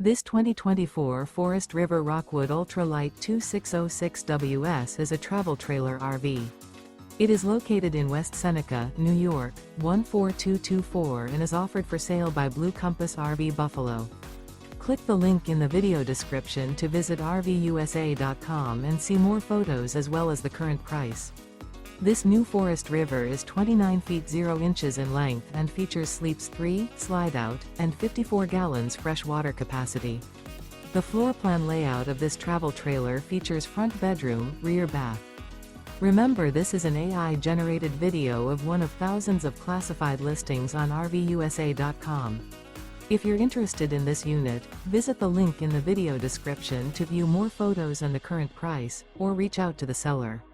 This 2024 Forest River Rockwood Ultralight 2606WS is a travel trailer RV. It is located in West Seneca, New York, 14224 and is offered for sale by Blue Compass RV Buffalo. Click the link in the video description to visit RVUSA.com and see more photos as well as the current price. This new Forest River is 29 feet 0 inches in length and features sleeps 3, Slideout, and 54 gallons fresh water capacity. The floor plan layout of this travel trailer features front bedroom, rear bath. Remember, this is an AI-generated video of one of thousands of classified listings on RVUSA.com. If you're interested in this unit, visit the link in the video description to view more photos and the current price, or reach out to the seller.